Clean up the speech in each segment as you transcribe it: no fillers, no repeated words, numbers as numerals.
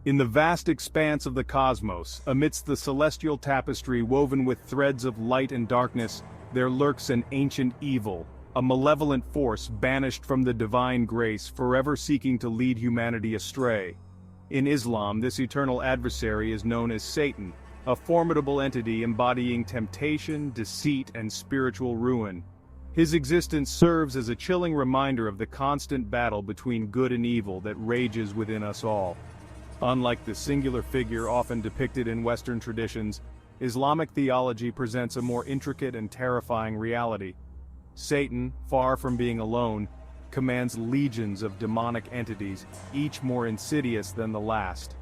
In the vast expanse of the cosmos, amidst the celestial tapestry woven with threads of light and darkness, there lurks an ancient evil, a malevolent force banished from the divine grace, forever seeking to lead humanity astray. In Islam, this eternal adversary is known as Satan, a formidable entity embodying temptation, deceit, and spiritual ruin. His existence serves as a chilling reminder of the constant battle between good and evil that rages within us all. Unlike the singular figure often depicted in Western traditions, Islamic theology presents a more intricate and terrifying reality. Satan, far from being alone, commands legions of demonic entities, each more insidious than the last.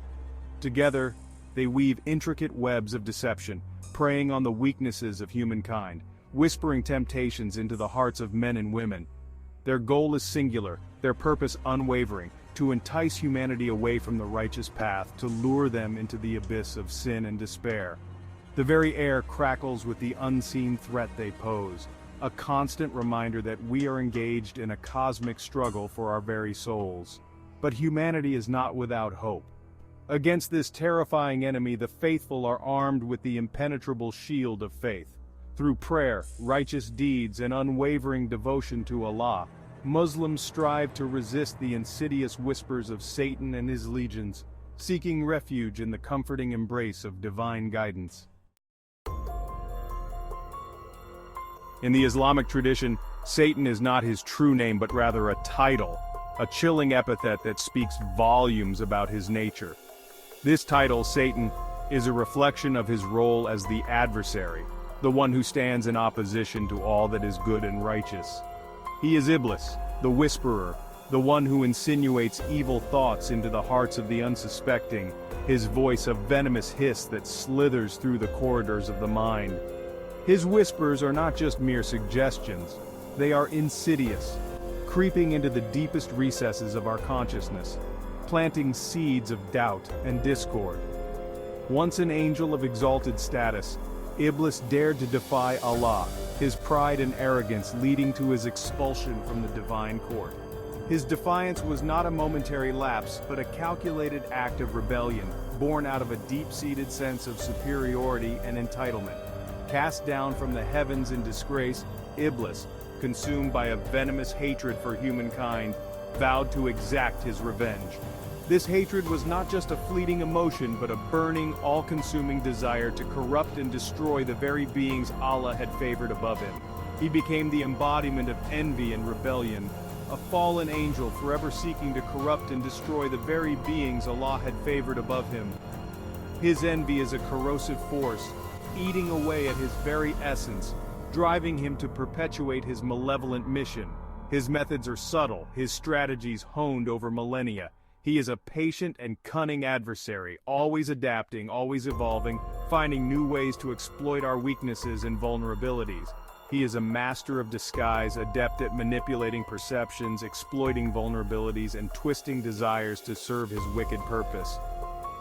Together, they weave intricate webs of deception, preying on the weaknesses of humankind, whispering temptations into the hearts of men and women. Their goal is singular, their purpose unwavering, to entice humanity away from the righteous path, to lure them into the abyss of sin and despair. The very air crackles with the unseen threat they pose, a constant reminder that we are engaged in a cosmic struggle for our very souls. But humanity is not without hope. Against this terrifying enemy, the faithful are armed with the impenetrable shield of faith. Through prayer, righteous deeds, and unwavering devotion to Allah, Muslims strive to resist the insidious whispers of Satan and his legions, seeking refuge in the comforting embrace of divine guidance. In the Islamic tradition, Satan is not his true name but rather a title, a chilling epithet that speaks volumes about his nature. This title, Satan, is a reflection of his role as the adversary, the one who stands in opposition to all that is good and righteous. He is Iblis, the whisperer, the one who insinuates evil thoughts into the hearts of the unsuspecting, his voice a venomous hiss that slithers through the corridors of the mind. His whispers are not just mere suggestions, they are insidious, creeping into the deepest recesses of our consciousness, planting seeds of doubt and discord. Once an angel of exalted status, Iblis dared to defy Allah, his pride and arrogance leading to his expulsion from the divine court. His defiance was not a momentary lapse, but a calculated act of rebellion, born out of a deep-seated sense of superiority and entitlement. Cast down from the heavens in disgrace, Iblis, consumed by a venomous hatred for humankind, vowed to exact his revenge. This hatred was not just a fleeting emotion, but a burning, all-consuming desire to corrupt and destroy the very beings Allah had favored above him. He became the embodiment of envy and rebellion, a fallen angel forever seeking to corrupt and destroy the very beings Allah had favored above him. His envy is a corrosive force, eating away at his very essence, driving him to perpetuate his malevolent mission. His methods are subtle, his strategies honed over millennia. He is a patient and cunning adversary, always adapting, always evolving, finding new ways to exploit our weaknesses and vulnerabilities. He is a master of disguise, adept at manipulating perceptions, exploiting vulnerabilities, and twisting desires to serve his wicked purpose.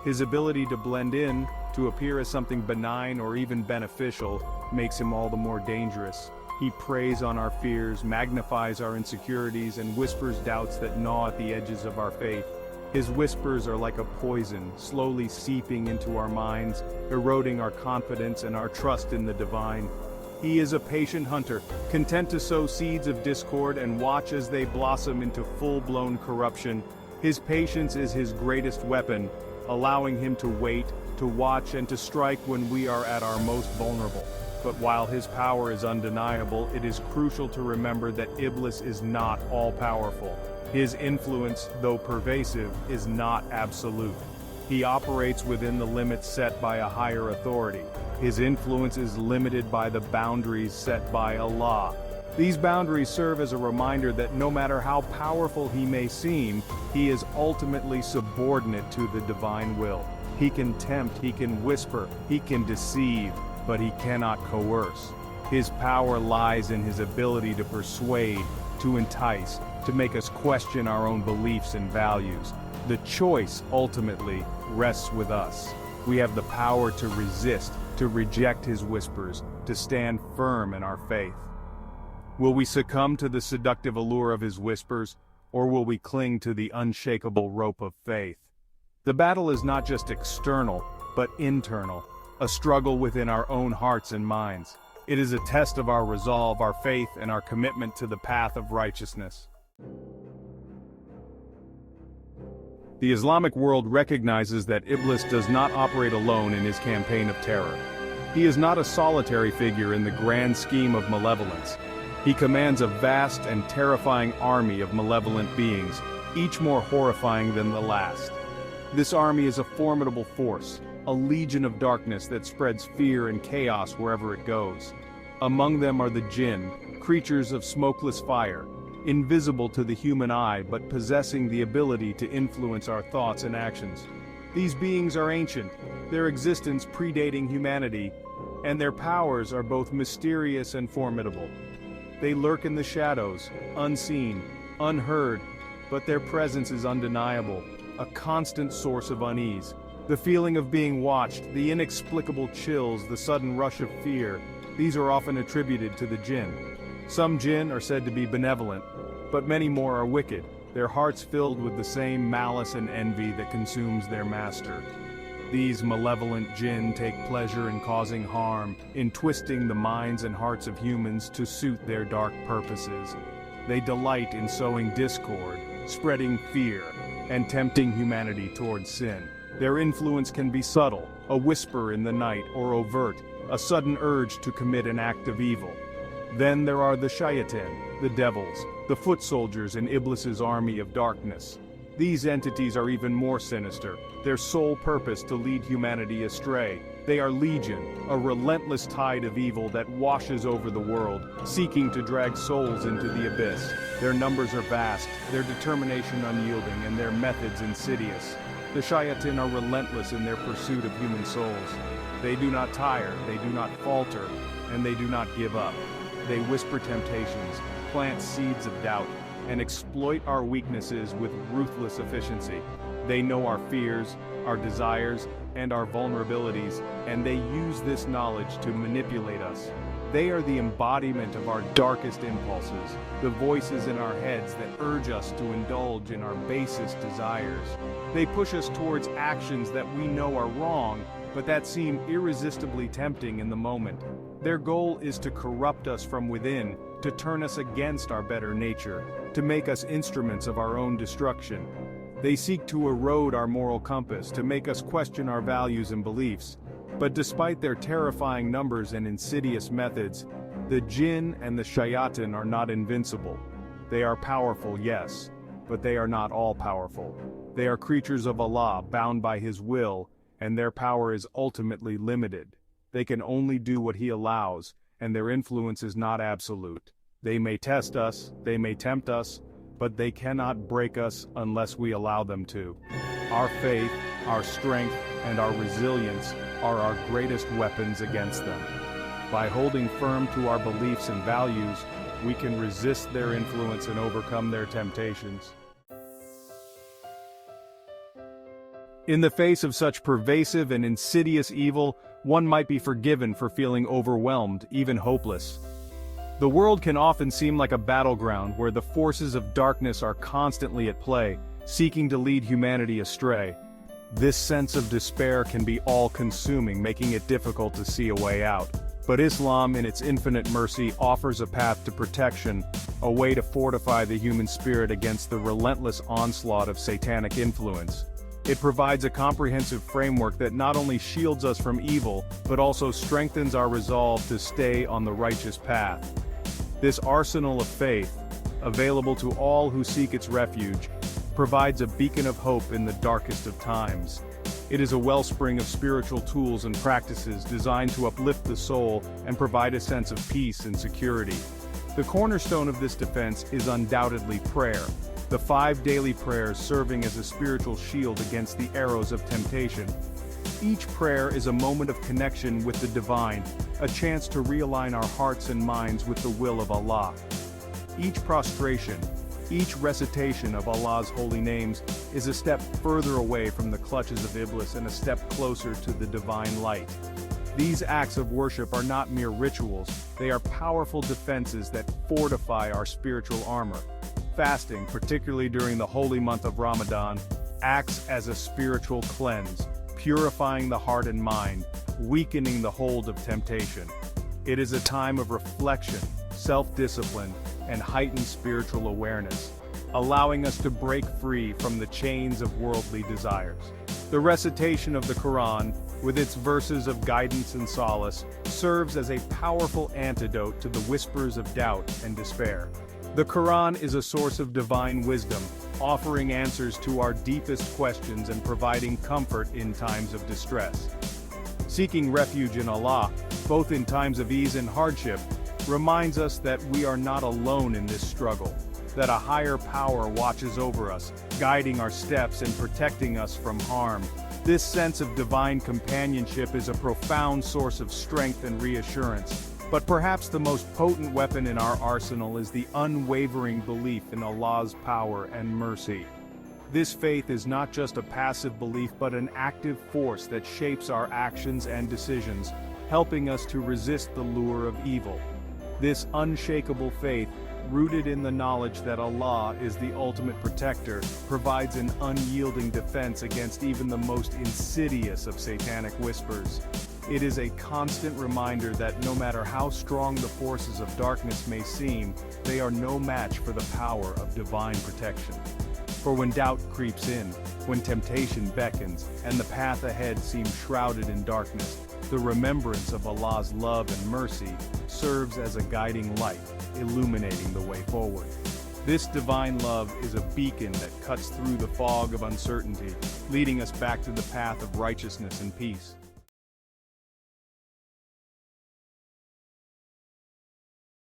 His ability to blend in, to appear as something benign or even beneficial, makes him all the more dangerous. He preys on our fears, magnifies our insecurities, and whispers doubts that gnaw at the edges of our faith. His whispers are like a poison, slowly seeping into our minds, eroding our confidence and our trust in the divine. He is a patient hunter, content to sow seeds of discord and watch as they blossom into full-blown corruption. His patience is his greatest weapon, allowing him to wait, to watch, and to strike when we are at our most vulnerable. But while his power is undeniable, it is crucial to remember that Iblis is not all-powerful. His influence, though pervasive, is not absolute. He operates within the limits set by a higher authority. His influence is limited by the boundaries set by Allah. These boundaries serve as a reminder that no matter how powerful he may seem, he is ultimately subordinate to the divine will. He can tempt, he can whisper, he can deceive, but he cannot coerce. His power lies in his ability to persuade, to entice, to make us question our own beliefs and values. The choice, ultimately, rests with us. We have the power to resist, to reject his whispers, to stand firm in our faith. Will we succumb to the seductive allure of his whispers, or will we cling to the unshakable rope of faith? The battle is not just external, but internal, a struggle within our own hearts and minds. It is a test of our resolve, our faith, and our commitment to the path of righteousness. The Islamic world recognizes that Iblis does not operate alone in his campaign of terror. He is not a solitary figure in the grand scheme of malevolence. He commands a vast and terrifying army of malevolent beings, each more horrifying than the last. This army is a formidable force, a legion of darkness that spreads fear and chaos wherever it goes. Among them are the Jinn, creatures of smokeless fire, invisible to the human eye but possessing the ability to influence our thoughts and actions. These beings are ancient, their existence predating humanity, and their powers are both mysterious and formidable. They lurk in the shadows, unseen, unheard, but their presence is undeniable, a constant source of unease. The feeling of being watched, the inexplicable chills, the sudden rush of fear, these are often attributed to the Jinn. Some Jinn are said to be benevolent, but many more are wicked, their hearts filled with the same malice and envy that consumes their master. These malevolent Jinn take pleasure in causing harm, in twisting the minds and hearts of humans to suit their dark purposes. They delight in sowing discord, spreading fear, and tempting humanity towards sin. Their influence can be subtle, a whisper in the night, or overt, a sudden urge to commit an act of evil. Then there are the Shayatin, the devils, the foot soldiers in Iblis's army of darkness. These entities are even more sinister, their sole purpose to lead humanity astray. They are legion, a relentless tide of evil that washes over the world, seeking to drag souls into the abyss. Their numbers are vast, their determination unyielding, and their methods insidious. The Shayatin are relentless in their pursuit of human souls. They do not tire, they do not falter, and they do not give up. They whisper temptations, plant seeds of doubt, and exploit our weaknesses with ruthless efficiency. They know our fears, our desires, and our vulnerabilities, and they use this knowledge to manipulate us. They are the embodiment of our darkest impulses, the voices in our heads that urge us to indulge in our basest desires. They push us towards actions that we know are wrong, but that seem irresistibly tempting in the moment. Their goal is to corrupt us from within, to turn us against our better nature, to make us instruments of our own destruction. They seek to erode our moral compass, to make us question our values and beliefs. But despite their terrifying numbers and insidious methods, the Jinn and the Shayatin are not invincible. They are powerful, yes, but they are not all-powerful. They are creatures of Allah, bound by His will, and their power is ultimately limited. They can only do what He allows, and their influence is not absolute. They may test us, they may tempt us, but they cannot break us unless we allow them to. Our faith, our strength, and our resilience are our greatest weapons against them. By holding firm to our beliefs and values, we can resist their influence and overcome their temptations. In the face of such pervasive and insidious evil, one might be forgiven for feeling overwhelmed, even hopeless. The world can often seem like a battleground where the forces of darkness are constantly at play, seeking to lead humanity astray. This sense of despair can be all-consuming, making it difficult to see a way out. But Islam, in its infinite mercy, offers a path to protection, a way to fortify the human spirit against the relentless onslaught of satanic influence. It provides a comprehensive framework that not only shields us from evil, but also strengthens our resolve to stay on the righteous path. This arsenal of faith, available to all who seek its refuge, provides a beacon of hope in the darkest of times. It is a wellspring of spiritual tools and practices designed to uplift the soul and provide a sense of peace and security. The cornerstone of this defense is undoubtedly prayer, the 5 daily prayers serving as a spiritual shield against the arrows of temptation. Each prayer is a moment of connection with the divine, a chance to realign our hearts and minds with the will of Allah. Each prostration, each recitation of Allah's holy names is a step further away from the clutches of Iblis and a step closer to the divine light. These acts of worship are not mere rituals, they are powerful defenses that fortify our spiritual armor. Fasting, particularly during the holy month of Ramadan, acts as a spiritual cleanse, purifying the heart and mind, weakening the hold of temptation. It is a time of reflection, self-discipline, and heightened spiritual awareness, allowing us to break free from the chains of worldly desires. The recitation of the Quran, with its verses of guidance and solace, serves as a powerful antidote to the whispers of doubt and despair. The Quran is a source of divine wisdom, offering answers to our deepest questions and providing comfort in times of distress. Seeking refuge in Allah, both in times of ease and hardship, reminds us that we are not alone in this struggle, that a higher power watches over us, guiding our steps and protecting us from harm. This sense of divine companionship is a profound source of strength and reassurance. But perhaps the most potent weapon in our arsenal is the unwavering belief in Allah's power and mercy. This faith is not just a passive belief but an active force that shapes our actions and decisions, helping us to resist the lure of evil. This unshakable faith, rooted in the knowledge that Allah is the ultimate protector, provides an unyielding defense against even the most insidious of satanic whispers. It is a constant reminder that no matter how strong the forces of darkness may seem, they are no match for the power of divine protection. For when doubt creeps in, when temptation beckons, and the path ahead seems shrouded in darkness, the remembrance of Allah's love and mercy serves as a guiding light, illuminating the way forward. This divine love is a beacon that cuts through the fog of uncertainty, leading us back to the path of righteousness and peace.